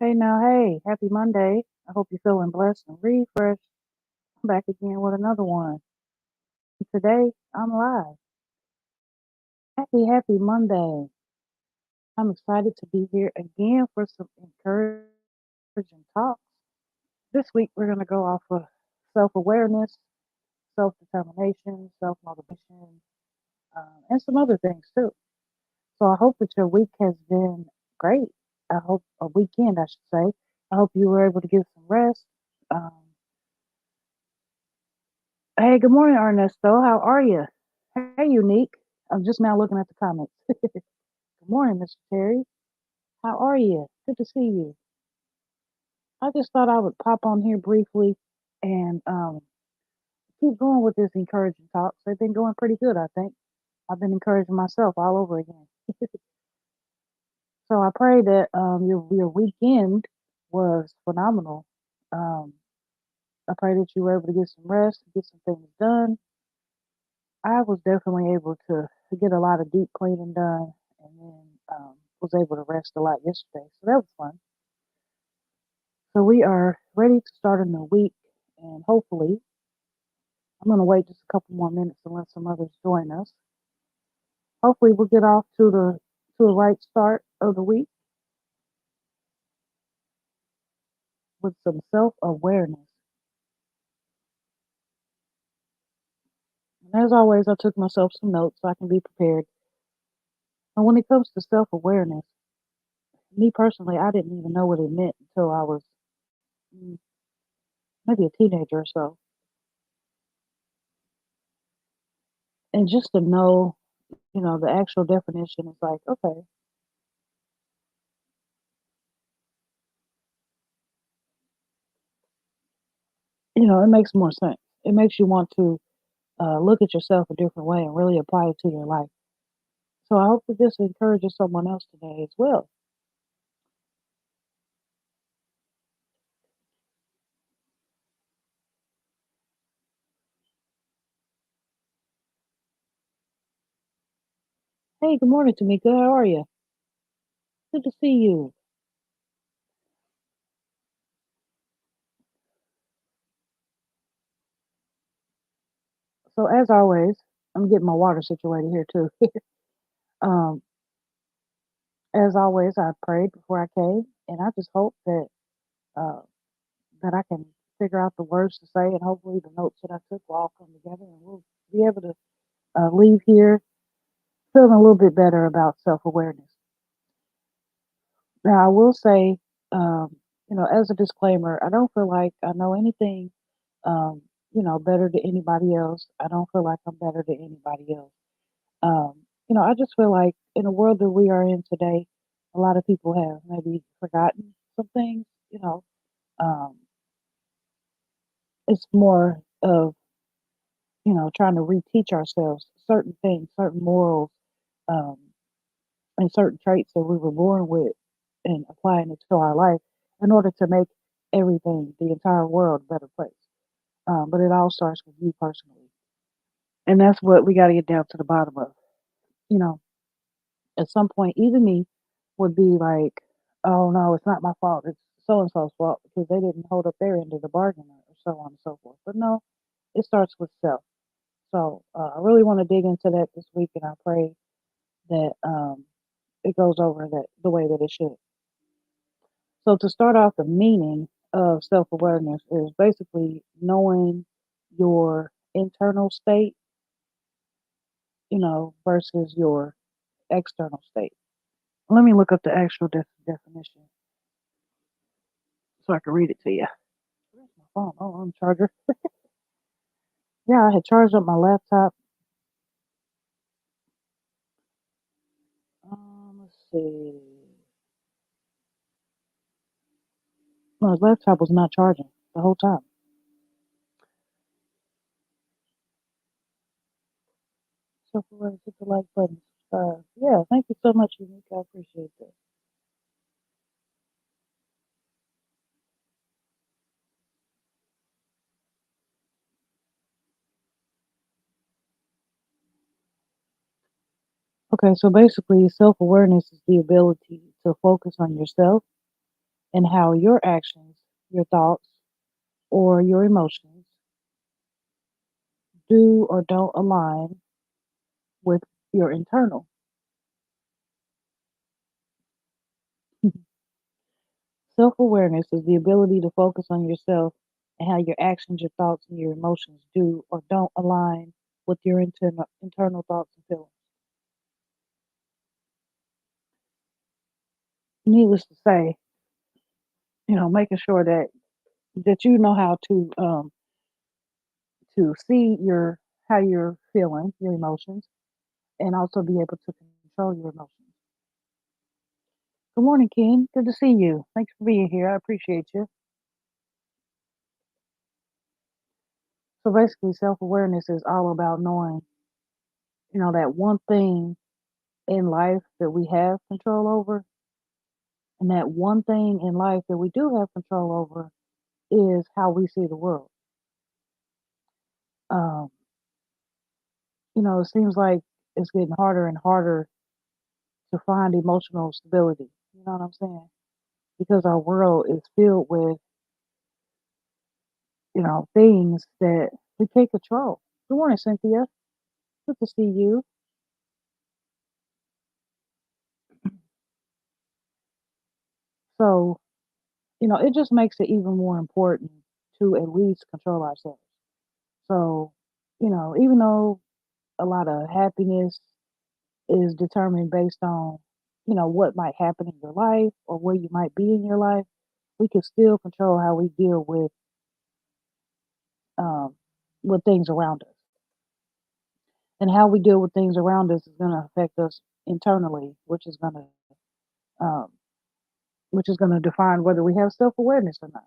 Hey, happy Monday. I hope you're feeling blessed and refreshed. I'm back again with another one. Today, I'm live. Happy Monday. I'm excited to be here again for some encouraging talks. This week, we're going to go off of self awareness, self determination, self motivation, and some other things too. So I hope that your week has been great. I hope a weekend, I should say. I hope you were able to get some rest. Um, Hey, good morning, Ernesto. How are you? Hey, Unique. I'm just now looking at the comments. Good morning, Mr. Terry. How are you? Good to see you. I just thought I would pop on here briefly and keep going with this encouraging talks. They've been going pretty good, I think. I've been encouraging myself all over again. So I pray that your weekend was phenomenal. Um, I pray that you were able to get some rest, get some things done. I was definitely able to get a lot of deep cleaning done, and then was able to rest a lot yesterday. So that was fun. So we are ready to start a new week, and hopefully, I'm going to wait just a couple more minutes and let some others join us. Hopefully, we'll get off to a right start of the week with some self awareness. And as always, I took myself some notes so I can be prepared. And when it comes to self awareness, me personally, I didn't even know what it meant until I was mm, maybe a teenager or so. And just to know, the actual definition is like, okay, it makes more sense. It makes you want to look at yourself a different way and really apply it to your life. So I hope that this encourages someone else today as well. Hey, good morning, Tamika. How are you? Good to see you. So as always, I'm getting my water situated here too. um, as always, I prayed before I came, and I just hope uh, that I can figure out the words to say, and hopefully the notes that I took will all come together, and we'll be able to leave here feeling a little bit better about self awareness. Now, I will say, as a disclaimer, I don't feel like I know anything, um, better than anybody else. I don't feel like I'm better than anybody else. I just feel like in the world that we are in today, a lot of people have maybe forgotten some things. Um, it's more of trying to reteach ourselves certain things, certain morals, um, and certain traits that we were born with and applying it to our life in order to make everything, the entire world, a better place. But it all starts with you personally. And that's what we got to get down to the bottom of. You know, at some point, even me would be like, oh no, it's not my fault. It's so and so's fault because they didn't hold up their end of the bargain or so on and so forth. But no, it starts with self. So I really want to dig into that this week, and I pray that it goes over that the way that it should. So to start off, the meaning of self-awareness is basically knowing your internal state, versus your external state. Let me look up the actual definition so I can read it to you. Where's my phone? Oh, on the charger. Yeah, I had charged up my laptop. Let's see. No, his laptop was not charging the whole time. Self-awareness, hit the like button. Yeah, thank you so much, Unique. I appreciate that. Okay, so basically, self awareness is the ability to focus on yourself and how your actions, your thoughts, or your emotions do or don't align with your internal. Self awareness is the ability to focus on yourself and how your actions, your thoughts, and your emotions do or don't align with your internal thoughts and feelings. Needless to say, making sure that you know how to see your how you're feeling, your emotions, and also be able to control your emotions. Good morning, Ken. Good to see you. Thanks for being here. I appreciate you. So basically, self awareness is all about knowing, that one thing in life that we have control over, and that one thing in life that we do have control over is how we see the world. Um, it seems like it's getting harder and harder to find emotional stability. You know what I'm saying? Because our world is filled with, things that we can't control. Good morning, Cynthia. Good to see you. So, it just makes it even more important to at least control ourselves. So, even though a lot of happiness is determined based on, what might happen in your life or where you might be in your life, we can still control how we deal um, with things around us. And how we deal with things around us is going to affect us internally, um, which is going to define whether we have self awareness or not.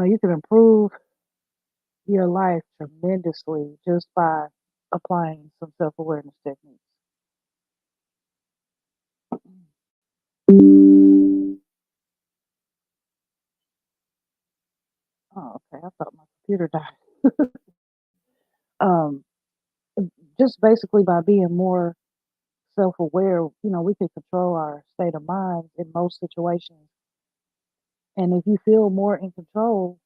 You can improve your life tremendously just by applying some self awareness techniques. Oh, okay. I thought my computer died. Um, just basically by being more self aware, we can control our state of mind in most situations. And if you feel more in control,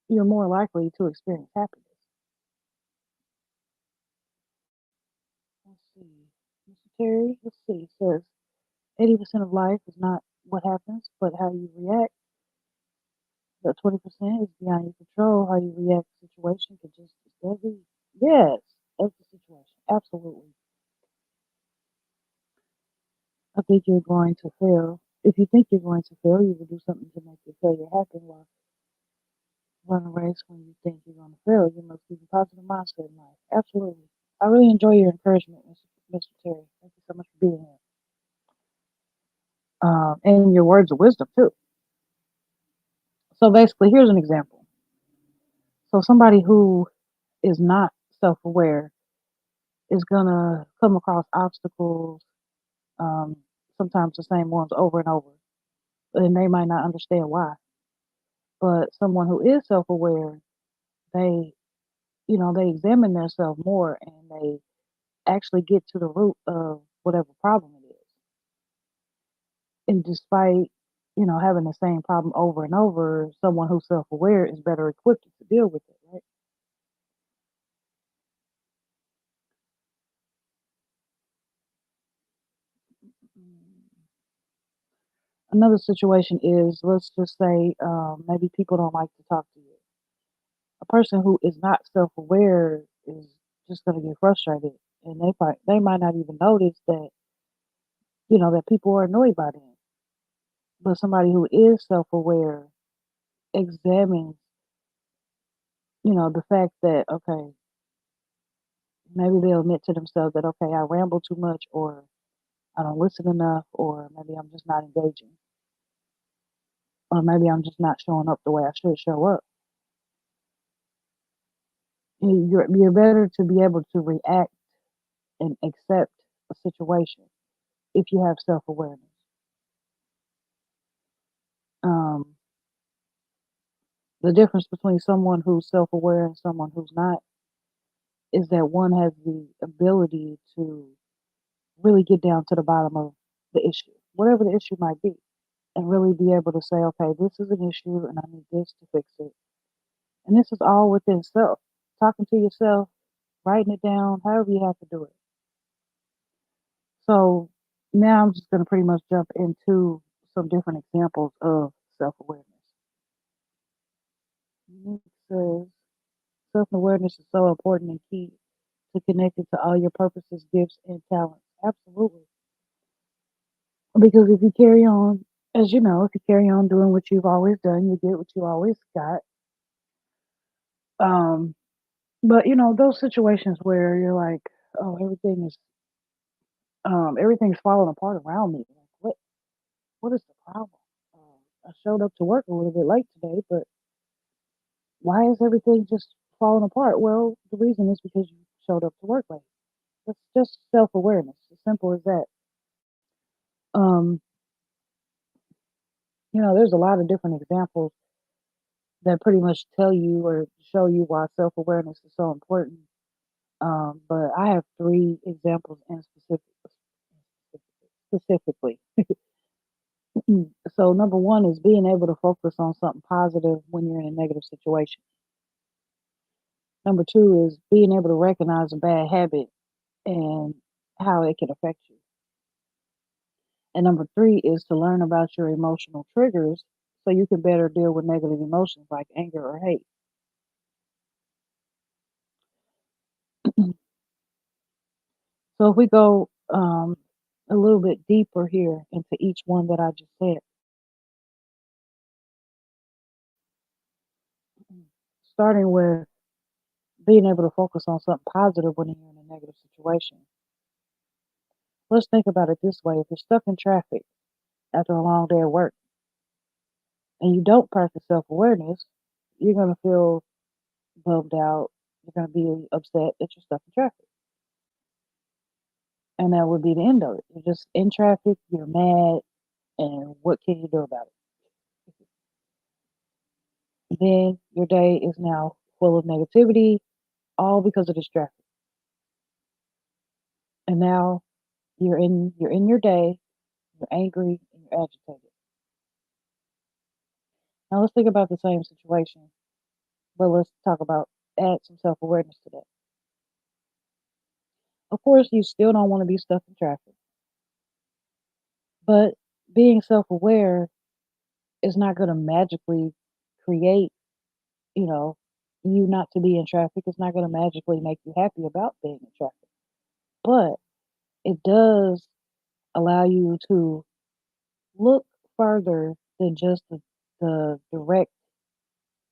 you're more likely to experience happiness. Let's see. Mr. Terry, let's see. It says 80% of life is not what happens, but how you react. That 20% is beyond your control. How you react to the situation can just as well be. Yes, that's the situation. Absolutely. I think you're going to fail. If you think you're going to fail, you will do something to make your failure happen. While run a race when you think you're going to fail, you must keep a positive mindset in life. Absolutely. I really enjoy your encouragement, Mr. Terry. Thank you so much for being here. And your words of wisdom, too. So basically, here's an example. So somebody who is not self-aware is gonna come across obstacles, um, sometimes the same ones over and over, and they might not understand why. But someone who is self-aware, they, they examine themselves more and they actually get to the root of whatever problem it is. And despite, having the same problem over and over, someone who's self-aware is better equipped to deal with it, right? Mm. Another situation is, let's just say, maybe people don't like to talk to you. A person who is not self-aware is just going to get frustrated, and they might not even notice that that people are annoyed by them. But somebody who is self-aware examines the fact that, okay, maybe they'll admit to themselves that, okay, I ramble too much, or I don't listen enough, or maybe I'm just not engaging, or maybe I'm just not showing up the way I should show up. You're better to be able to react and accept a situation if you have self awareness. Um, the difference between someone who's self aware and someone who's not is that one has the ability to really get down to the bottom of the issue. whatever the issue might be, and really be able to say, okay, this is an issue and I need this to fix it. And this is all within self. Talking to yourself, writing it down, however you have to do it. So now I'm just going to pretty much jump into some different examples of self awareness. Unique says self awareness is so important and key to connect it to all your purposes, gifts, and talents. Absolutely. Because if you carry on, as you know, if you carry on doing what you've always done, you get what you always got. Um, but those situations where you're like, oh, everything's falling apart around me. Like, what is the problem? I showed up to work a little bit late today, but why is everything just falling apart? Well, the reason is because you showed up to work late. That's just self awareness. As simple as that. Um, there's a lot of different examples that pretty much tell you or show you why self awareness is so important. But I have three examples in specifically. So number one is being able to focus on something positive when you're in a negative situation. Number two is being able to recognize a bad habit and how it can affect you. And number three is to learn about your emotional triggers so you can better deal with negative emotions like anger or hate. So if we go a little bit deeper here into each one that I just said, starting with being able to focus on something positive when you're in a negative situation. Let's think about it this way. If you're stuck in traffic after a long day of work and you don't practice self awareness, you're going to feel bummed out. You're going to be upset that you're stuck in traffic. And that would be the end of it. You're just in traffic, you're mad, and what can you do about it? Then your day is now full of negativity, all because of this traffic. And now you're in your day, you're angry, and you're agitated. Now let's think about the same situation, but let's talk about add some self awareness to that. Of course, you still don't want to be stuck in traffic, but being self aware is not going to magically create, you know, you not to be in traffic. It's not going to magically make you happy about being in traffic, but it does allow you to look further than just the direct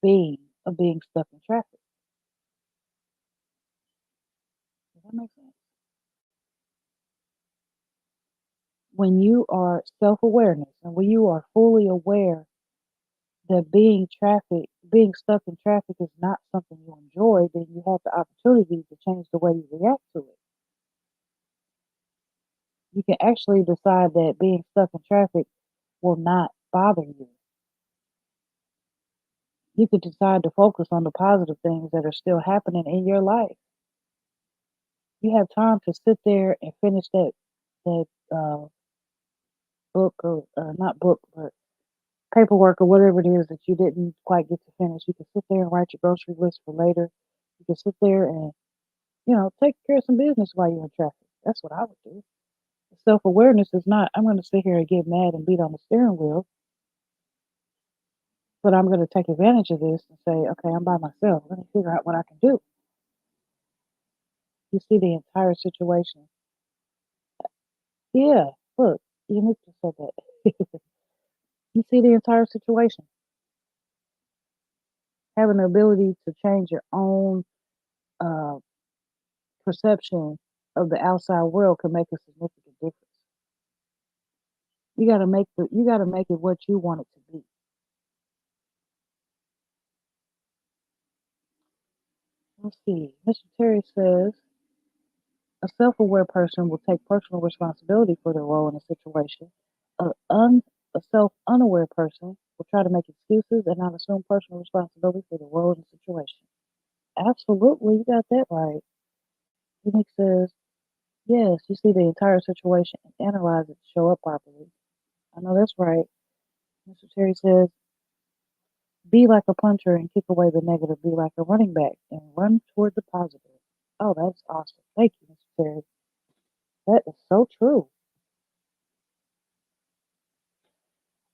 being of being stuck in traffic. Does that make sense? When you are self awareness and when you are fully aware that being stuck in traffic is not something you enjoy, then you have the opportunity to change the way you react to it. You can actually decide that being stuck in traffic will not bother you. You could decide to focus on the positive things that are still happening in your life. You have time to sit there and finish that book or not book, but paperwork or whatever it is that you didn't quite get to finish. You can sit there and write your grocery list for later. You can sit there and take care of some business while you're in traffic. That's what I would do. Self awareness is not, I'm going to sit here and get mad and beat on the steering wheel, but I'm going to take advantage of this and say, okay, I'm by myself. Let me figure out what I can do. You see the entire situation. Yeah, look, you need to say that. You see the entire situation. Having the ability to change your own uh, perception of the outside world can make a significant difference. You got to make it what you want it to be. Let's see. Mr. Terry says a self-aware person will take personal responsibility for their role in a situation. A, un, a self-unaware person will try to make excuses and not assume personal responsibility for the role in the situation. Absolutely, you got that right. Unique says, yes, you see the entire situation and analyze it to show up properly. I know that's right. Mr. Terry says, be like a puncher and kick away the negative. Be like a running back and run toward the positive. Oh, that's awesome. Thank you, Mr. Terry. That is so true.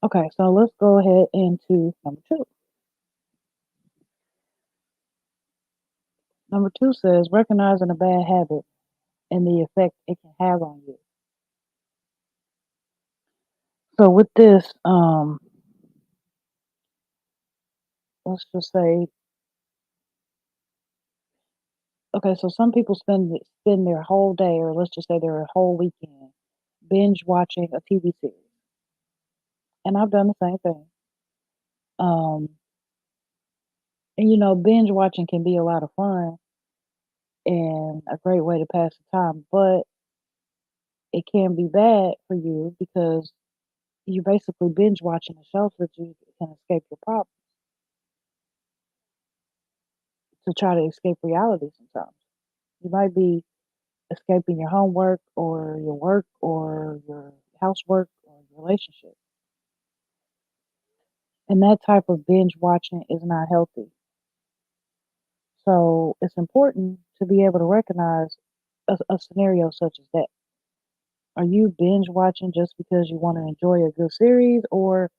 Okay, so let's go ahead into number two. Number two says, recognizing a bad habit and the effect it can have on you. So with this, let's just say, okay, so some people spend their whole day, or let's just say their whole weekend, binge watching a TV series, and I've done the same thing. Um, and binge watching can be a lot of fun and a great way to pass the time, but it can be bad for you because you basically binge watching a show so that you can escape your problems, to try to escape reality sometimes. You might be escaping your homework or your work or your housework or your relationship. And that type of binge watching is not healthy. So it's important to be able to recognize a scenario such as that. Are you binge watching just because you want to enjoy a good series, or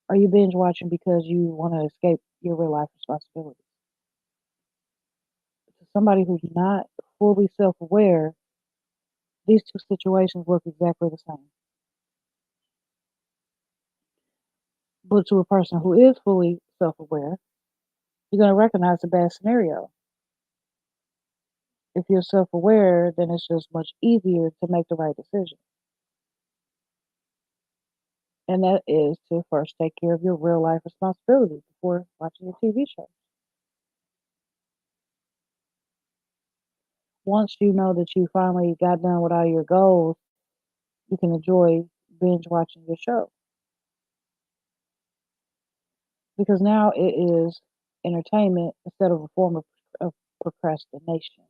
are you binge watching because you want to escape your real life responsibilities? To somebody who's not fully self aware, these two situations look exactly the same. But to a person who is fully self aware, you're going to recognize the bad scenario. If you're self aware, then it's just much easier to make the right decision. And that is to first take care of your real life responsibilities before watching a TV show. Once you know that you finally got done with all your goals, you can enjoy binge watching your show because now it is entertainment instead of a form of procrastination.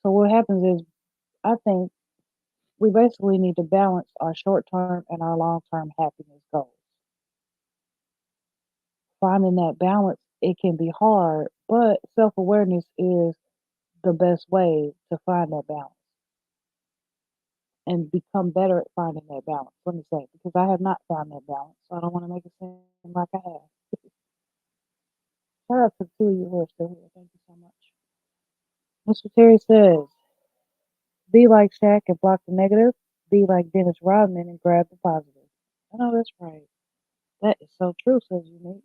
So what happens is, I think we basically need to balance our short term and our long term happiness goals. Finding that balance, it can be hard, but self awareness is the best way to find that balance and become better at finding that balance. Let me say, because I have not found that balance, so I don't want to make it seem like I have. Shout out to the two of you who are still here. Thank you so much. Mr. Terry says, be like Shaq and block the negative. Be like Dennis Rodman and grab the positive. I know that's right. That is so true, says Unique.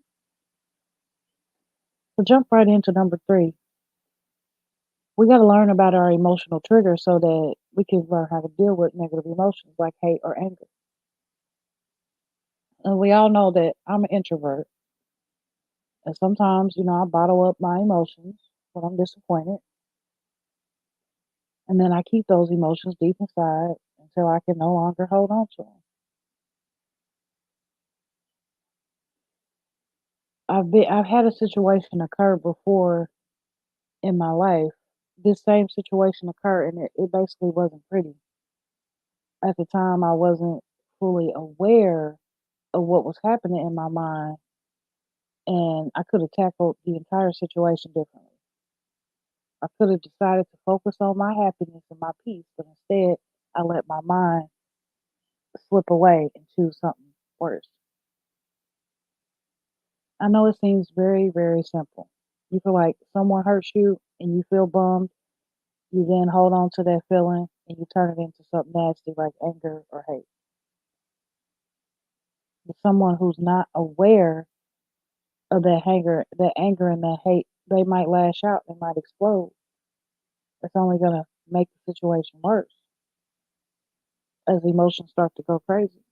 So jump right into number three. We got to learn about our emotional triggers so that we can learn how to deal with negative emotions like hate or anger. And we all know that I'm an introvert. And sometimes, I bottle up my emotions when I'm disappointed. And then I keep those emotions deep inside until I can no longer hold on to them. I've had a situation occur before in my life. This same situation occurred, and it basically wasn't pretty. At the time, I wasn't fully aware of what was happening in my mind, and I could have tackled the entire situation differently. I could have decided to focus on my happiness and my peace, but instead, I let my mind slip away and choose something worse. I know it seems very, very simple. You feel like someone hurts you and you feel bummed. You then hold on to that feeling and you turn it into something nasty like anger or hate. But someone who's not aware of that anger and that hate, they might lash out, they might explode. It's only gonna make the situation worse as emotions start to go crazy.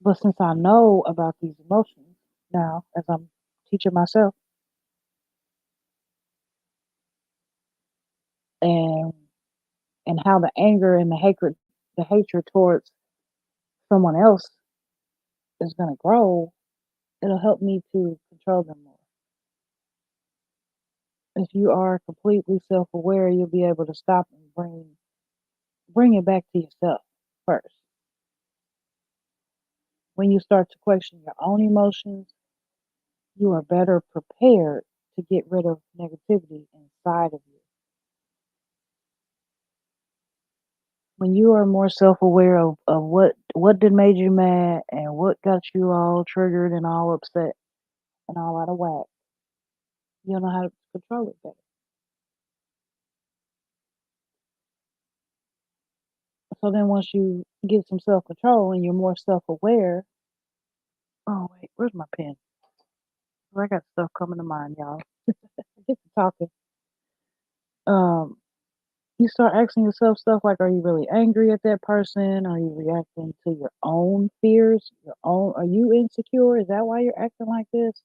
But since I know about these emotions now, as I'm teaching myself, and how the anger and the hatred towards someone else is gonna grow, it'll help me to control them more. If you are completely self-aware, you'll be able to stop and bring it back to yourself first. When you start to question your own emotions, you are better prepared to get rid of negativity inside of you. When you are more self-aware of what did made you mad and what got you all triggered and all upset and all out of whack, you'll know how to control it better. So then once you get some self-control and you're more self-aware, oh wait, where's my pen? I got stuff coming to mind, y'all. I get to talking. Um, you start asking yourself stuff like, are you really angry at that person? Are you reacting to your own fears? Your own Are you insecure? Is that why you're acting like this?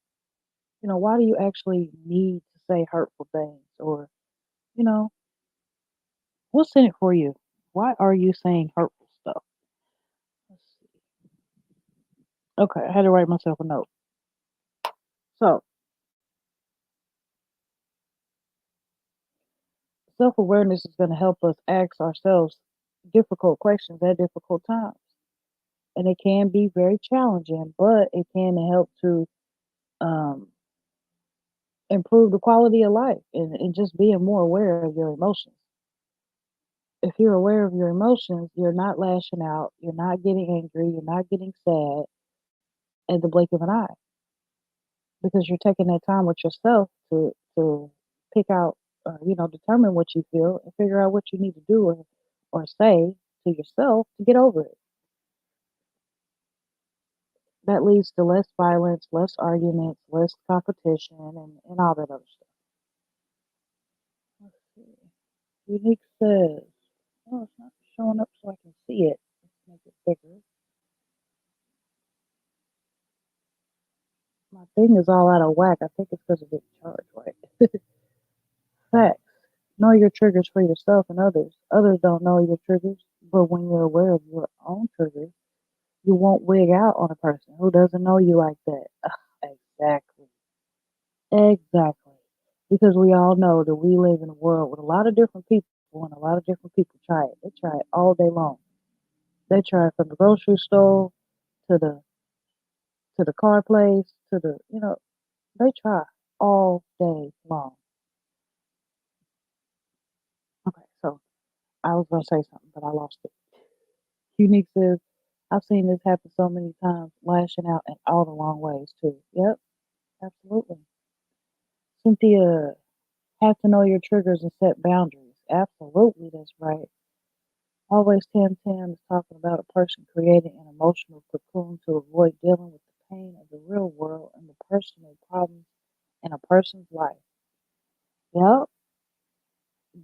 Why do you actually need to say hurtful things? Or, you know, what's in it for you? Why are you saying hurtful stuff? Let's see. Okay, I had to write myself a note. So, self awareness is going to help us ask ourselves difficult questions at difficult times. And it can be very challenging, but it can help to um, improve the quality of life and just being more aware of your emotions. If you're aware of your emotions, you're not lashing out, you're not getting angry, you're not getting sad at the blink of an eye because you're taking that time with yourself to pick out, determine what you feel and figure out what you need to do or say to yourself to get over it. That leads to less violence, less arguments, less competition, and all that other stuff. Let's see. Unique says, oh, it's not showing up so I can see it. Let's make it bigger. My thing is all out of whack. I think it's because it didn't charge right. Facts. Know your triggers for yourself and others. Others don't know your triggers, but when you're aware of your own triggers, you won't wig out on a person who doesn't know you like that. Ugh, exactly. Exactly. Because we all know that we live in a world with a lot of different people and a lot of different people try it. They try it all day long. They try it from the grocery store to the car place to they try all day long. Okay, so I was gonna say something, but I lost it. Unique says, I've seen this happen so many times, lashing out in all the wrong ways too. Yep, absolutely. Cynthia, have to know your triggers and set boundaries. Absolutely, that's right. Always Tam Tam is talking about a person creating an emotional cocoon to avoid dealing with the pain of the real world and the personal problems in a person's life. Yep,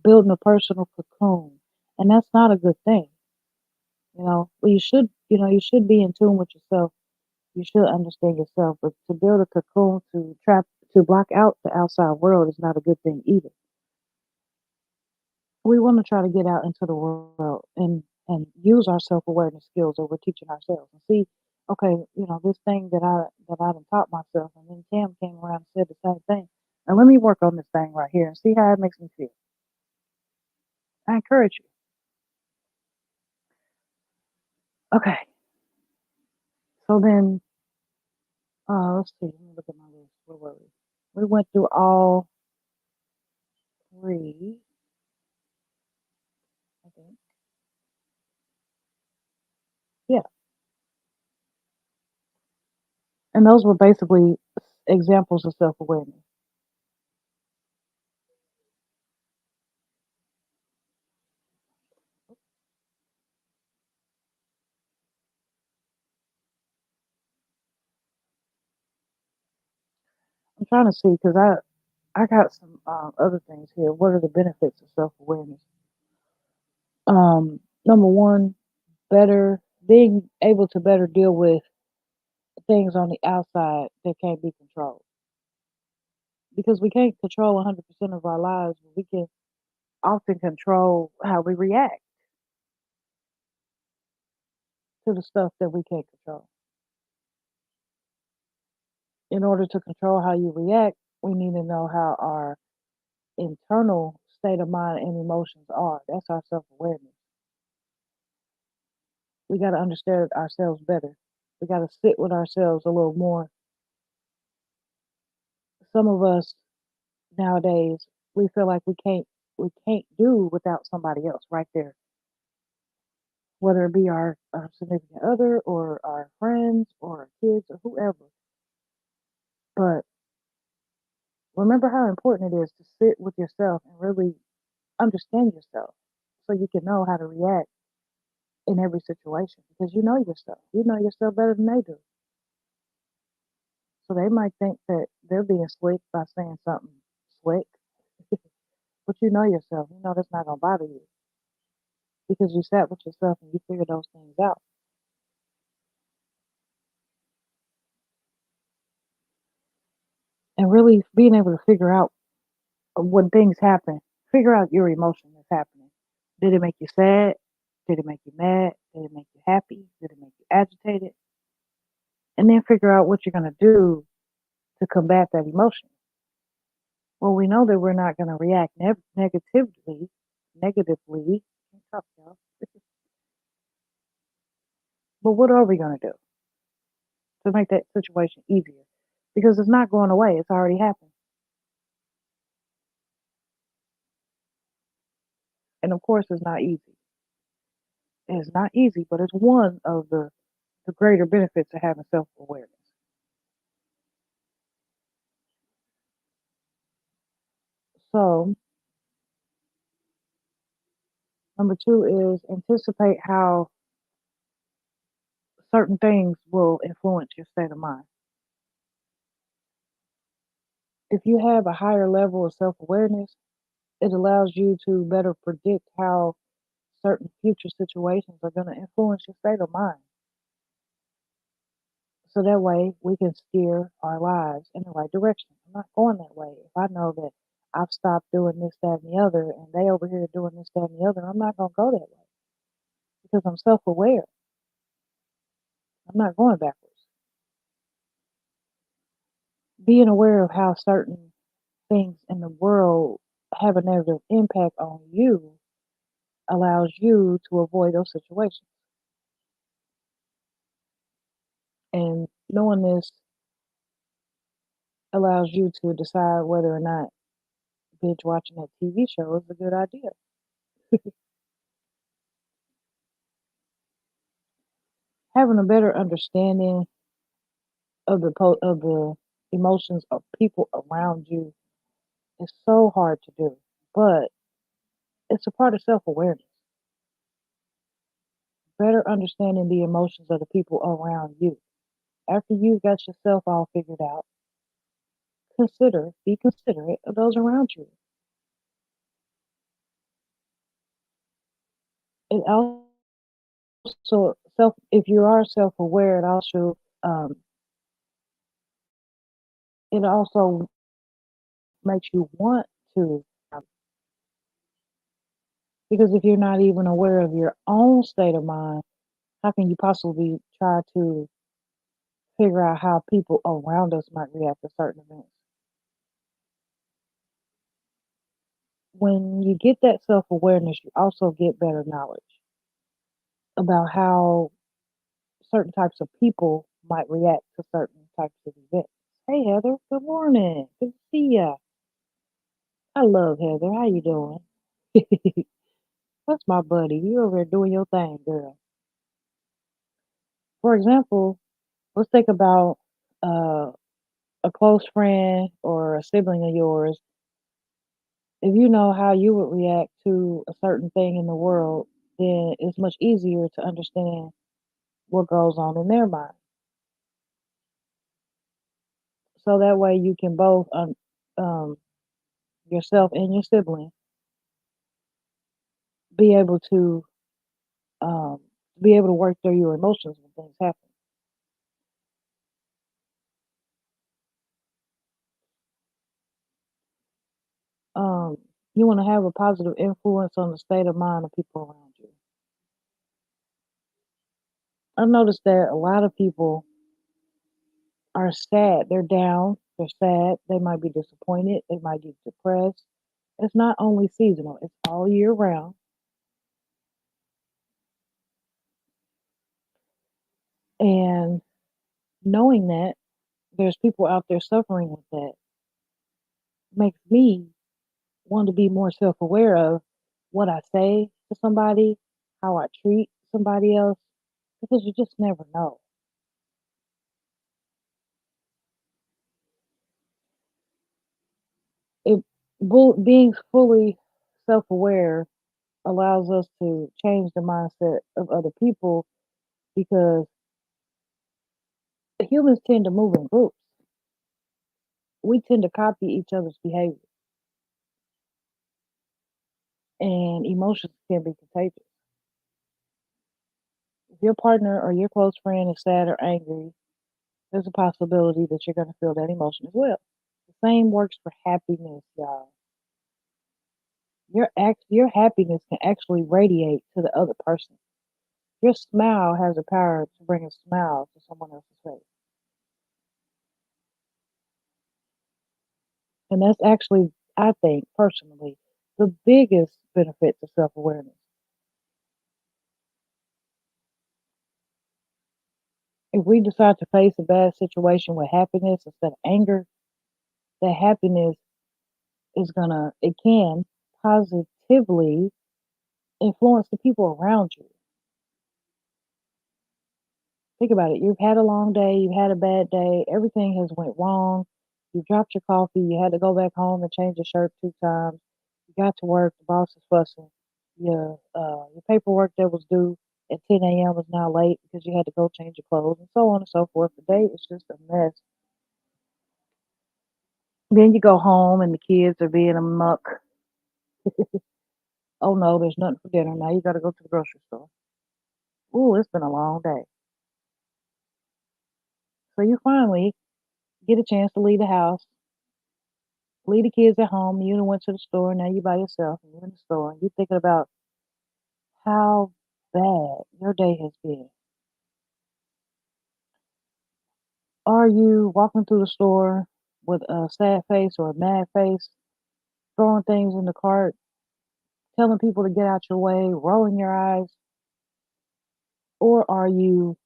building a personal cocoon. And that's not a good thing. Well, you should be in tune with yourself. You should understand yourself, but to build a cocoon to block out the outside world is not a good thing either. We want to try to get out into the world and use our self-awareness skills that we're teaching ourselves and see, okay, this thing that I done taught myself, and then Tam came around and said the same thing. And let me work on this thing right here and see how it makes me feel. I encourage you. Okay, so then let's see. Let me look at my list. Where were we? We went through all three, I think. Yeah, and those were basically examples of self-awareness. I'm trying to see because I got some other things here. What are the benefits of self awareness? Number one, better being able to better deal with things on the outside that can't be controlled. Because we can't control 100% of our lives, but we can often control how we react to the stuff that we can't control. In order to control how you react, we need to know how our internal state of mind and emotions are. That's our self awareness. We got to understand ourselves better. We got to sit with ourselves a little more. Some of us nowadays, we feel like we can't do without somebody else right there, whether it be our significant other or our friends or our kids or whoever. But remember how important it is to sit with yourself and really understand yourself so you can know how to react in every situation because you know yourself. You know yourself better than they do. So they might think that they're being slick by saying something slick, but you know yourself. You know that's not going to bother you because you sat with yourself and you figured those things out. And really being able to figure out when things happen, figure out your emotion that's happening. Did it make you sad? Did it make you mad? Did it make you happy? Did it make you agitated? And then figure out what you're going to do to combat that emotion. Well, we know that we're not going to react negatively. Can't talk, y'all. But what are we going to do to make that situation easier? Because it's not going away. It's already happened. And of course, it's not easy. It's not easy, but it's one of the greater benefits of having self awareness. So, number two is anticipate how certain things will influence your state of mind. If you have a higher level of self awareness, it allows you to better predict how certain future situations are going to influence your state of mind. So that way we can steer our lives in the right direction. I'm not going that way. If I know that I've stopped doing this, that, and the other, and they over here doing this, that, and the other, I'm not going to go that way because I'm self aware. I'm not going backwards. Being aware of how certain things in the world have a negative impact on you allows you to avoid those situations. And knowing this allows you to decide whether or not binge watching that TV show is a good idea. Having a better understanding of the emotions of people around you is so hard to do, but it's a part of self awareness. Better understanding the emotions of the people around you. After you've got yourself all figured out, be considerate of those around you. It also if you are self aware, um, it also makes you want to, because if you're not even aware of your own state of mind, how can you possibly try to figure out how people around us might react to certain events? When you get that self awareness, you also get better knowledge about how certain types of people might react to certain types of events. Hey Heather, good morning. Good to see ya. I love Heather. How you doing? That's my buddy. You over there doing your thing, girl. For example, let's think about uh, a close friend or a sibling of yours. If you know how you would react to a certain thing in the world, then it's much easier to understand what goes on in their mind. So that way you can both, um, yourself and your sibling, be able to um, be able to work through your emotions when things happen. Um, you want to have a positive influence on the state of mind of people around you. I've noticed that a lot of people are sad. They're down. They're sad. They might be disappointed. They might be depressed. It's not only seasonal, it's all year round. And knowing that there's people out there suffering with that makes me want to be more self aware of what I say to somebody, how I treat somebody else, because you just never know. It being fully self aware allows us to change the mindset of other people because humans tend to move in groups. We tend to copy each other's behavior, and emotions can be contagious. If your partner or your close friend is sad or angry, there's a possibility that you're going to feel that emotion as well. The same works for happiness, y'all. Your happiness can actually radiate to the other person. Your smile has the power to bring a smile to someone else's face. And that's actually, I think, personally, the biggest benefit to self awareness. If we decide to face a bad situation with happiness instead of anger, that happiness it can positively influence the people around you. Think about it. You've had a long day, you've had a bad day, everything has went wrong. You dropped your coffee, you had to go back home and change your shirt 2 times. You got to work, the boss is fussing. Your paperwork that was due at 10 a.m. is now late because you had to go change your clothes and so on and so forth. The day is just a mess. Then you go home and the kids are being a muck. Oh no, there's nothing for dinner. Now you got to go to the grocery store. Ooh, it's been a long day. So you finally get a chance to leave the house, leave the kids at home. You done went to the store. Now you by yourself and you're in the store and you're thinking about how bad your day has been. Are you walking through the store with a sad face or a mad face, throwing things in the cart, telling people to get out your way, rolling your eyes? Or are you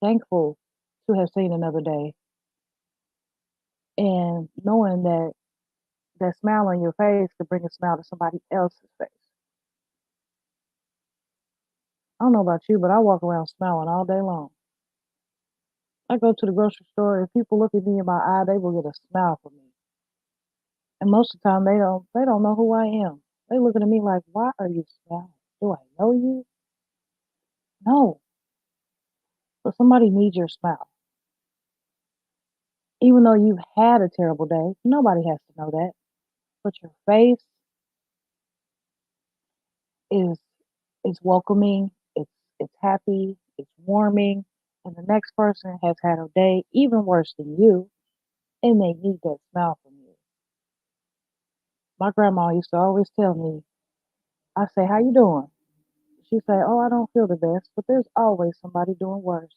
thankful to have seen another day and knowing that that smile on your face could bring a smile to somebody else's face? I don't know about you, but I walk around smiling all day long. I go to the grocery store, if people look at me in my eye, they will get a smile from me. And most of the time they don't know who I am. They looking at me like, why are you smiling? Do I know you? No. But somebody needs your smile. Even though you've had a terrible day, nobody has to know that. But your face is welcoming, it's happy, it's warming, and the next person has had a day even worse than you, and they need that smile from you. My grandma used to always tell me, I say, how you doing? She say, oh, I don't feel the best, but there's always somebody doing worse.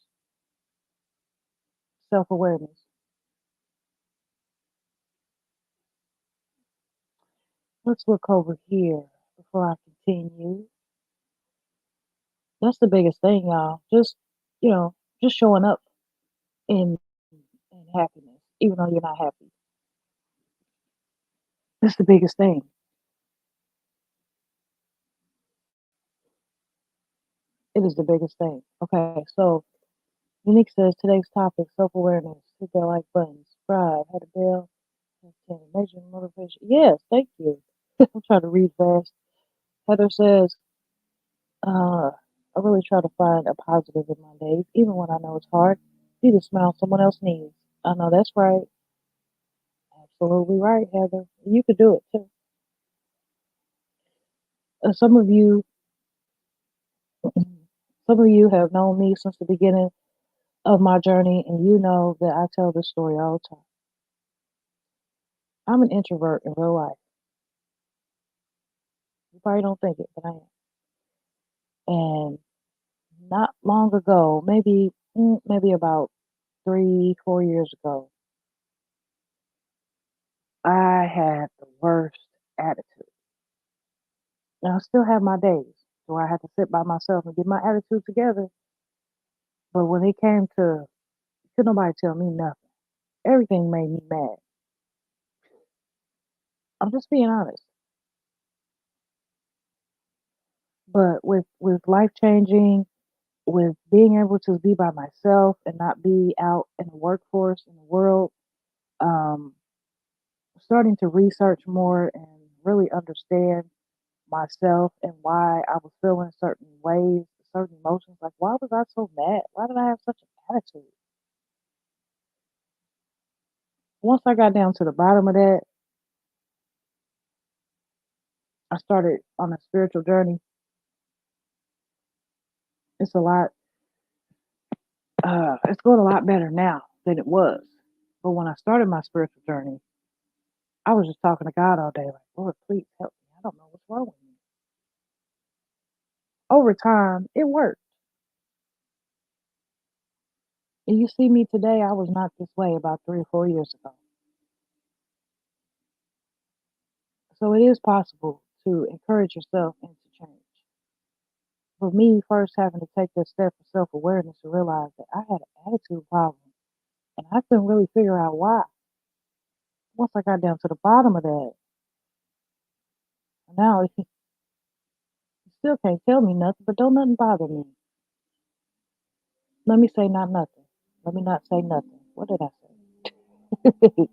Self awareness. Let's look over here before I continue. That's the biggest thing, y'all. You know, just showing up in happiness, even though you're not happy. That's the biggest thing. It is the biggest thing. Okay, so Unique says today's topic, self awareness. Hit that like button, subscribe, hit the bell, major motivation. Yes, thank you. I'm trying to read fast. Heather says, I really try to find a positive in my days, even when I know it's hard. Be the smile someone else needs. I know that's right. Absolutely right, Heather. You could do it too. Some of you, some of you have known me since the beginning of my journey, and you know that I tell this story all the time. I'm an introvert in real life. You probably don't think it, but I am. And not long ago, maybe about 3, 4 years ago, I had the worst attitude. And I still have my days where I had to sit by myself and get my attitude together. But when it came to, could nobody tell me nothing. Everything made me mad. I'm just being honest. But with life changing, with being able to be by myself and not be out in the workforce in the world, um, starting to research more and really understand myself and why I was feeling certain ways, certain emotions. Like, why was I so mad? Why did I have such an attitude? Once I got down to the bottom of that, I started on a spiritual journey. It's a lot, it's going a lot better now than it was. But when I started my spiritual journey, I was just talking to God all day, like, Lord, please help me. I don't know what's wrong with me. Over time, it worked. And you see me today, I was not this way about 3 or 4 years ago. So it is possible to encourage yourself and to change. For me, first having to take that step of self awareness to realize that I had an attitude problem and I couldn't really figure out why. Once I got down to the bottom of that, now you still can't tell me nothing, but don't nothing bother me. Let me say not nothing. Let me not say nothing. What did I say?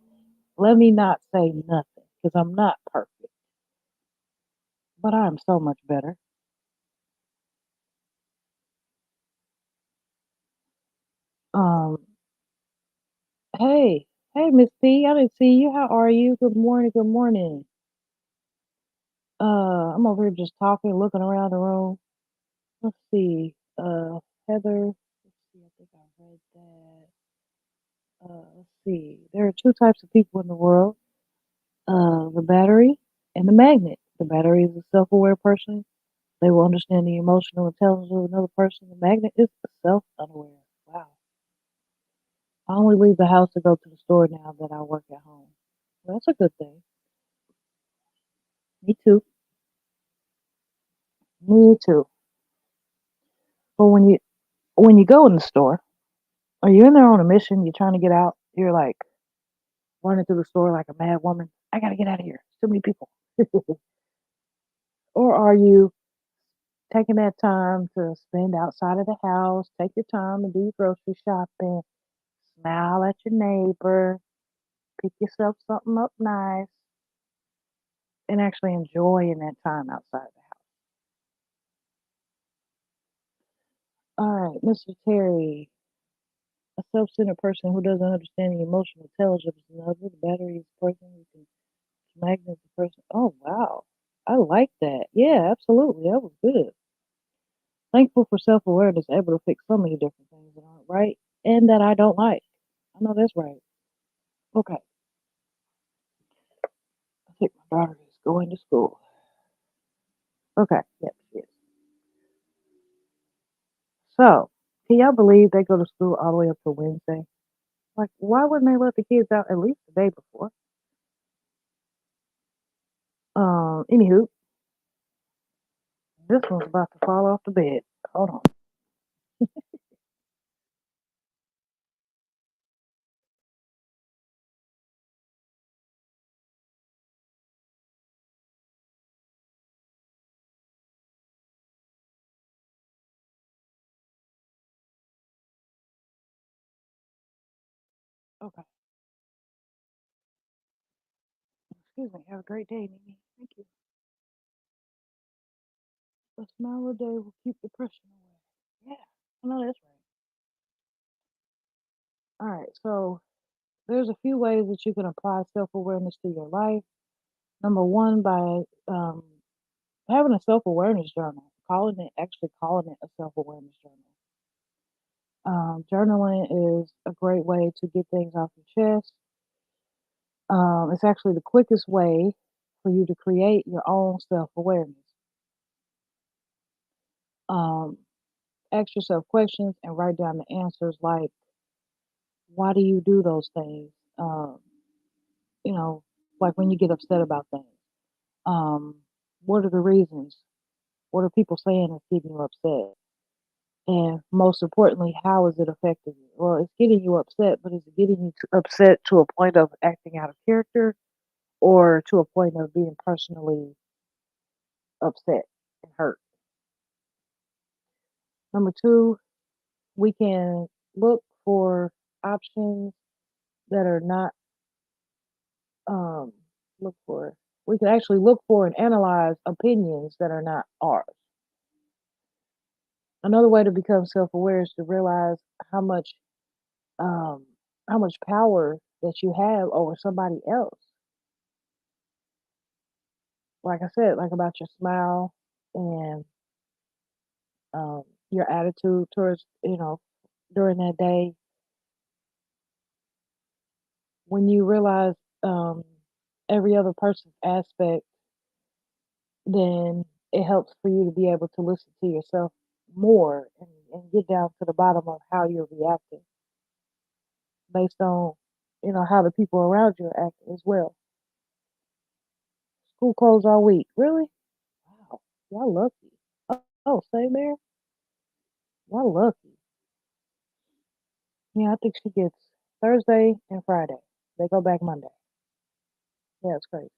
Let me not say nothing because I'm not perfect, but I am so much better. Um, hey, hey, Miss T, I didn't see you. How are you? Good morning. Good morning. I'm over here just talking, looking around the room. Let's see. Heather. Let's see. I think I read that. Let's see. There are two types of people in the world. The battery and the magnet. The battery is a self-aware person. They will understand the emotional intelligence of another person. The magnet is self-unaware. Wow. I only leave the house to go to the store now that I work at home. That's a good thing. Me too. Me too. But when you go in the store, are you in there on a mission? You're trying to get out. You're like running through the store like a mad woman. I gotta get out of here. Too many people. Or are you taking that time to spend outside of the house? Take your time and do your grocery shopping. Smile at your neighbor. Pick yourself something up nice, and actually enjoying that time outside the house. All right, Mr. Terry, a self-centered person who doesn't understand the emotional intelligence of another. The battery is a person who can magnet the person. Oh wow, I like that. Yeah, absolutely, that was good. Thankful for self-awareness, able to fix so many different things that aren't right and that I don't like. I know that's right. Okay, I think my daughter is going to school. Okay, yep, she is. So, can y'all believe they go to school all the way up to Wednesday? Like, why wouldn't they let the kids out at least the day before? Anywho, this one's about to fall off the bed. Hold on. Okay. Excuse me. Have a great day, Mimi. Thank you. A smile a day will keep depression away. Yeah, I know that's right. All right. So, there's a few ways that you can apply self awareness to your life. Number one, by um, having a self awareness journal, actually calling it a self awareness journal. Journaling is a great way to get things off your chest. It's actually the quickest way for you to create your own self awareness. Um, Ask yourself questions and write down the answers like, why do you do those things? Um, you know, like when you get upset about things. Um, what are the reasons? What are people saying that's getting you upset? And most importantly, how is it affecting you? Well, it's getting you upset, but is it getting you upset to a point of acting out of character or to a point of being personally upset and hurt? Number two, we can look for options that are not um, look for. We can actually look for and analyze opinions that are not ours. Another way to become self-aware is to realize how much um, how much power that you have over somebody else. Like I said, like about your smile and um, your attitude towards during that day. When you realize um, every other person's aspect, then it helps for you to be able to listen to yourself more and get down to the bottom of how you're reacting based on how the people around you are acting as well. School closed all week. Really? Wow. Y'all lucky. Oh, same there? Y'all lucky. Yeah, I think she gets Thursday and Friday. They go back Monday. Yeah, it's crazy.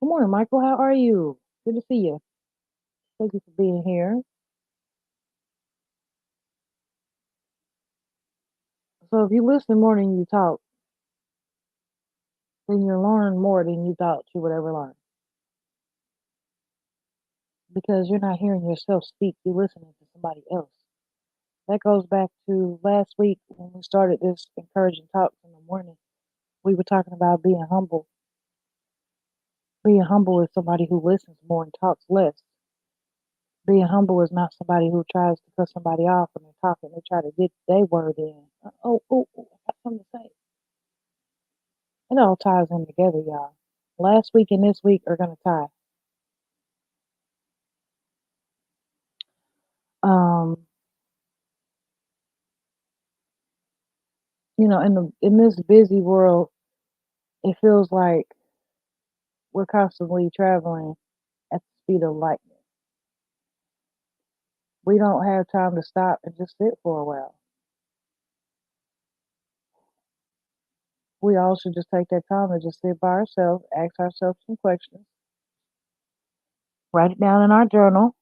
Good morning, Michael. How are you? Good to see you. Thank you for being here. So if you listen more than you talk, then you learn more than you thought you would ever learn. Because you're not hearing yourself speak, you're listening to somebody else. That goes back to last week when we started this encouraging talks in the morning. We were talking about being humble. Being humble is somebody who listens more and talks less. Being humble is not somebody who tries to cut somebody off when they're talking. They try to get their word in. I got something to say. It all ties in together, y'all. Last week and this week are going to tie. Um, in this busy world, it feels like we're constantly traveling at the speed of lightning. We don't have time to stop and just sit for a while. We all should just take that time and just sit by ourselves, ask ourselves some questions, write it down in our journal.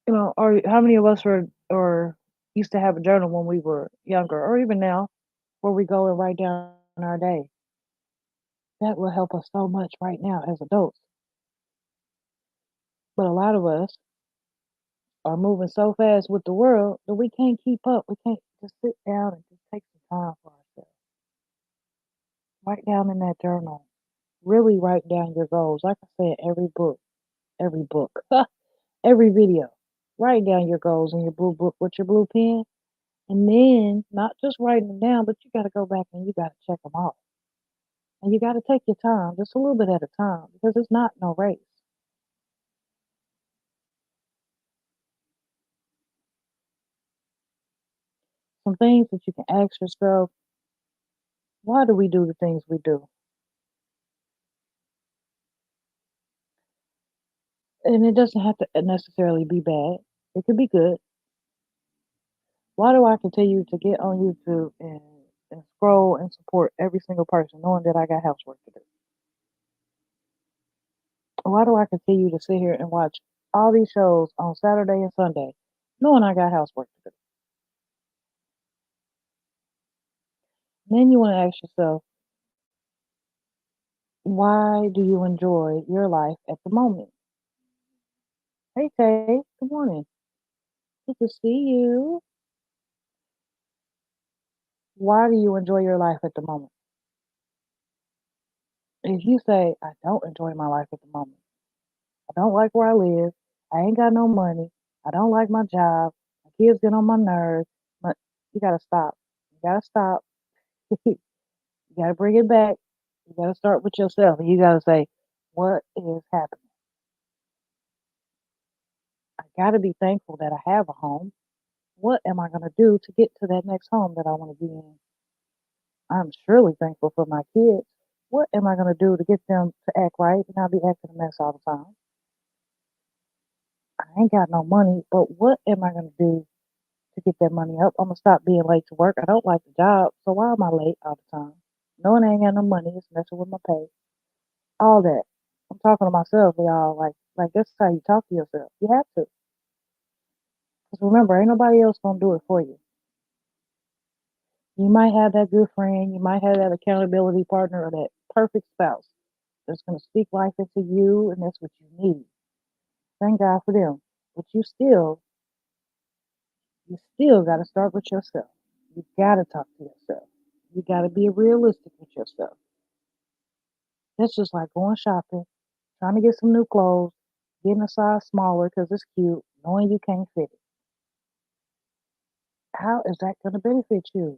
Or how many of us were or used to have a journal when we were younger, or even now, where we go and write down our day? That will help us so much right now as adults. But a lot of us are moving so fast with the world that we can't keep up. We can't just sit down and just take some time for ourselves. Write down in that journal. Really write down your goals. Like I said, every book, every video. Write down your goals in your blue book with your blue pen. And then, not just writing them down, but you got to go back and you got to check them off. And you got to take your time, just a little bit at a time, because it's not no race. Some things that you can ask yourself, why do we do the things we do? And it doesn't have to necessarily be bad. It could be good. Why do I continue to get on YouTube and scroll and support every single person knowing that I got housework to do? Why do I continue to sit here and watch all these shows on Saturday and Sunday knowing I got housework to do? And then you want to ask yourself, why do you enjoy your life at the moment? Hey, Tay, good morning. Good to see you. Why do you enjoy your life at the moment? If you say, I don't enjoy my life at the moment, I don't like where I live, I ain't got no money, I don't like my job, my kids get on my nerves, but you gotta stop. You gotta stop. You gotta bring it back. You gotta start with yourself and you gotta say, what is happening? I gotta be thankful that I have a home. What am I gonna do to get to that next home that I wanna be in? I'm surely thankful for my kids. What am I gonna do to get them to act right and not be acting a mess all the time? I ain't got no money, but what am I gonna do to get that money up? I'm gonna stop being late to work. I don't like the job, so why am I late all the time? Knowing I ain't got no money, it's messing with my pay. All that. I'm talking to myself, y'all. Like that's how you talk to yourself. You have to, because remember, ain't nobody else gonna do it for you. You might have that good friend, you might have that accountability partner, or that perfect spouse that's gonna speak life into you, and that's what you need. Thank God for them. But you still got to start with yourself. You got to talk to yourself. You got to be realistic with yourself. That's just like going shopping, trying to get some new clothes, getting a size smaller because it's cute, knowing you can't fit it. How is that going to benefit you?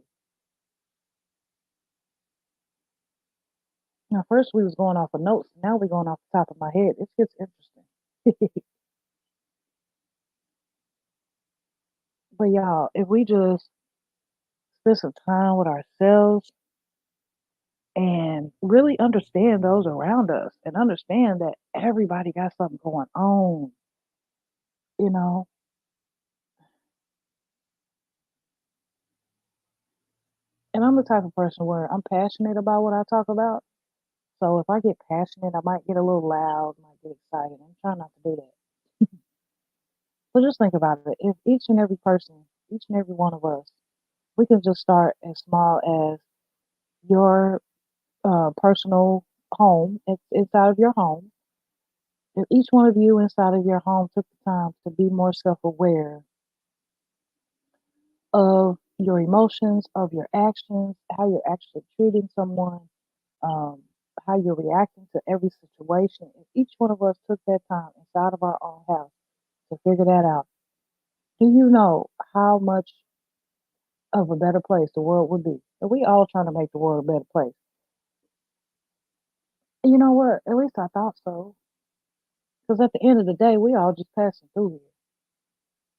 Now, first we was going off of notes. Now we're going off the top of my head. It gets interesting. But y'all, if we just spend some time with ourselves and really understand those around us and understand that everybody got something going on, you know. And I'm the type of person where I'm passionate about what I talk about. So if I get passionate, I might get a little loud, might get excited. I'm trying not to do that. But just think about it. If each and every person, each and every one of us, we can just start as small as your personal home, it's inside of your home. If each one of you inside of your home took the time to be more self aware of your emotions, of your actions, how you're actually treating someone, um, how you're reacting to every situation. If each one of us took that time inside of our own house to figure that out, do you know how much of a better place the world would be? And we all trying to make the world a better place. And you know what? At least I thought so. Because at the end of the day, we all just passing through here.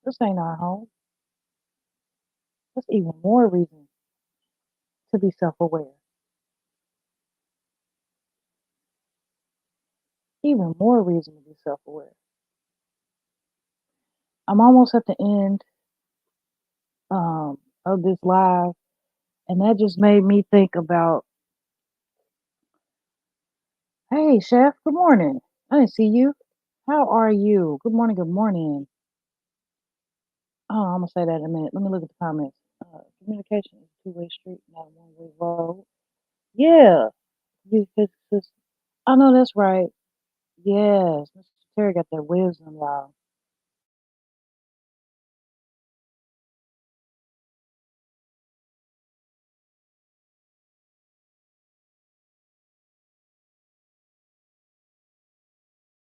This ain't our home. That's even more reason to be self aware. Even more reason to be self aware. I'm almost at the end of this live, and that just made me think about, hey, Chef, good morning. I didn't see you. How are you? Good morning, good morning. Oh, I'm gonna say that in a minute. Let me look at the comments. Communication is a two-way street, not a one-way road. Yeah, because I know that's right. Yes, Mr. Terry got that wisdom, y'all.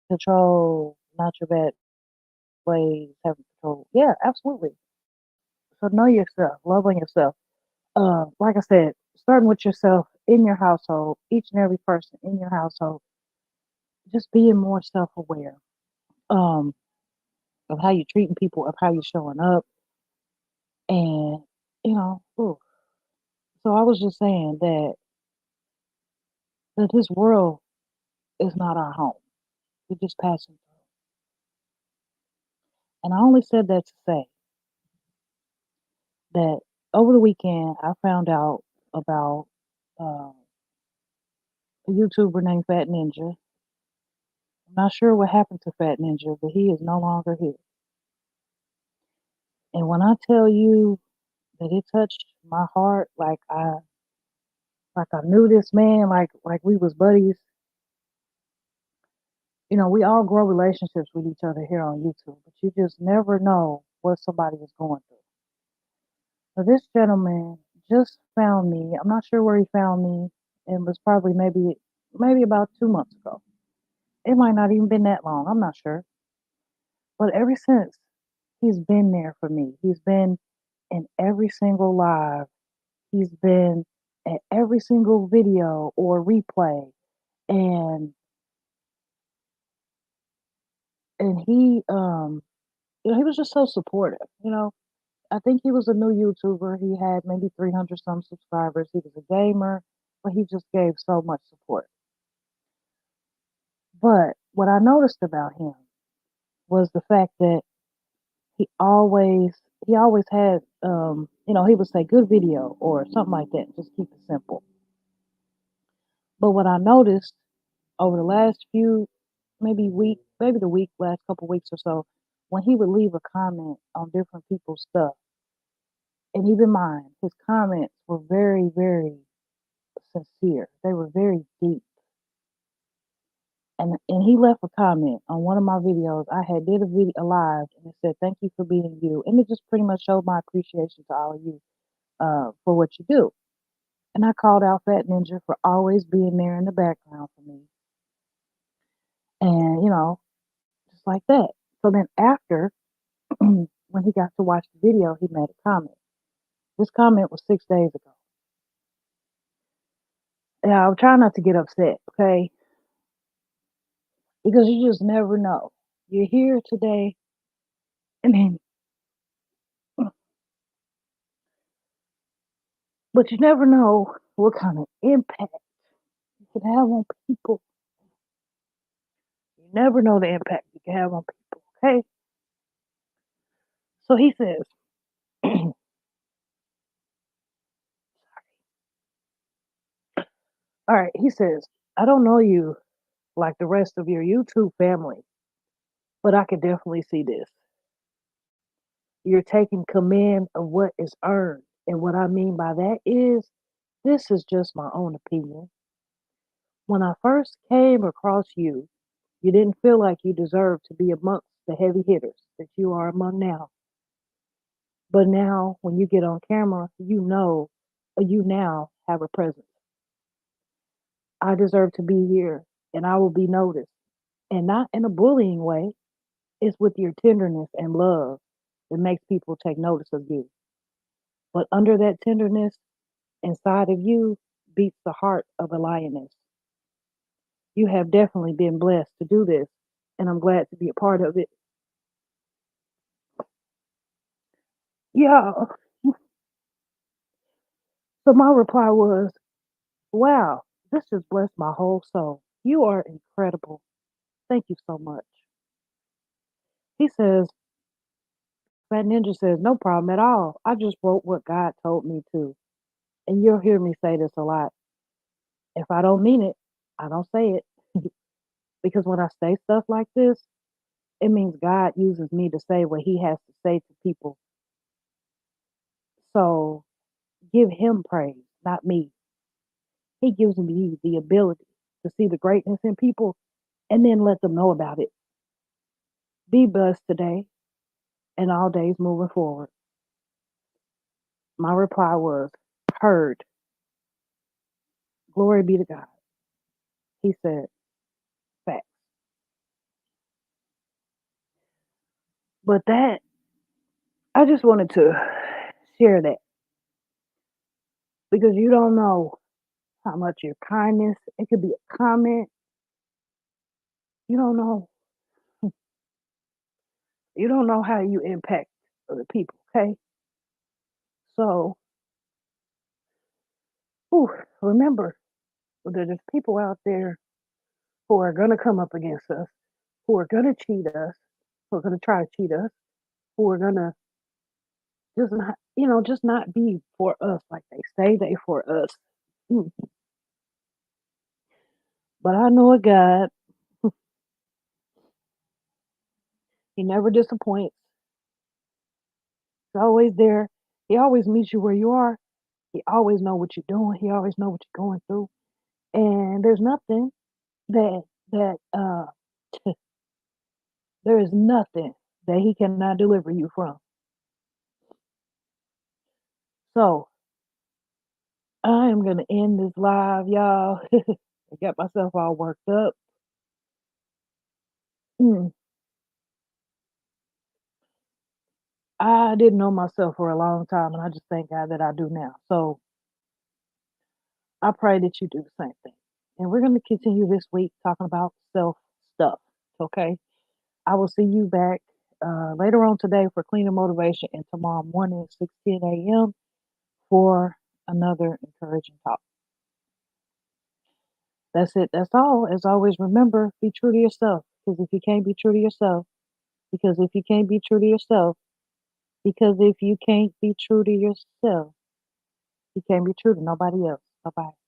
Control, not your bad ways, having control. Yeah, absolutely. So know yourself, love on yourself. Like I said, starting with yourself in your household, each and every person in your household, just being more self-aware um, of how you're treating people, of how you're showing up, and ooh. So I was just saying that this world is not our home. We're just passing through. And I only said that to say that over the weekend I found out about uh, a YouTuber named Fat Ninja. I'm not sure what happened to Fat Ninja, but he is no longer here. And when I tell you that it touched my heart, like I knew this man, like we was buddies. We all grow relationships with each other here on YouTube, but you just never know what somebody is going through. So this gentleman just found me. I'm not sure where he found me. It was probably maybe about 2 months ago. It might not even been that long. I'm not sure. But ever since, he's been there for me. He's been in every single live. He's been at every single video or replay. And and he he was just so supportive. I think he was a new YouTuber. He had maybe 300 some subscribers. He was a gamer, but he just gave so much support. But what I noticed about him was the fact that he always he always had he would say good video or something like that. Just keep it simple. But what I noticed over the last few maybe the last couple weeks or so, when he would leave a comment on different people's stuff, and even mine, his comments were very, very sincere. They were very deep. And he left a comment on one of my videos. I had did a video live and it said, "Thank you for being you." And it just pretty much showed my appreciation to all of you for what you do. And I called out Fat Ninja for always being there in the background for me. And, just like that. So then after, when he got to watch the video, he made a comment. This comment was 6 days ago. Yeah, I'm trying not to get upset, okay? Because you just never know. You're here today, and then, but you never know what kind of impact you can have on people. You never know the impact you can have on people, okay? So he says, all right, he says, "I don't know you like the rest of your YouTube family, but I can definitely see this. You're taking command of what is earned. And what I mean by that is, this is just my own opinion. When I first came across you, you didn't feel like you deserved to be amongst the heavy hitters that you are among now. But now, when you get on camera, you now have a presence. I deserve to be here, and I will be noticed. And not in a bullying way, it's with your tenderness and love that makes people take notice of you. But under that tenderness, inside of you, beats the heart of a lioness. You have definitely been blessed to do this, and I'm glad to be a part of it." Yeah. So my reply was, "Wow, this just blessed my whole soul. You are incredible. Thank you so much." He says, Fat Ninja says, "No problem at all. I just wrote what God told me to." And you'll hear me say this a lot. If I don't mean it, I don't say it. Because when I say stuff like this, it means God uses me to say what he has to say to people. So give him praise, not me. He gives me the ability to see the greatness in people and then let them know about it. Be blessed today and all days moving forward. My reply was, "Heard. Glory be to God." He said, "Facts." But I just wanted to share that because you don't know how much your kindness, it could be a comment. You don't know. You don't know how you impact other people, okay? So, whew, remember that there's people out there who are going to come up against us, who are going to cheat us, who are going to try to cheat us, who are going to just not be for us like they say they for us. Mm. But I know a God, he never disappoints. He's always there. He always meets you where you are. He always know what you're doing. He always know what you're going through. And there's nothing that that there is nothing that he cannot deliver you from. So I am gonna end this live, y'all. I got myself all worked up. Mm. I didn't know myself for a long time, and I just thank God that I do now. So I pray that you do the same thing. And we're going to continue this week talking about self stuff. Okay. I will see you back later on today for Cleaning Motivation and tomorrow morning at 6:10 a.m. for another encouraging talk. That's it. That's all. As always, remember, be true to yourself. Because if you can't be true to yourself, because if you can't be true to yourself, because if you can't be true to yourself, you can't be true to nobody else. Bye bye.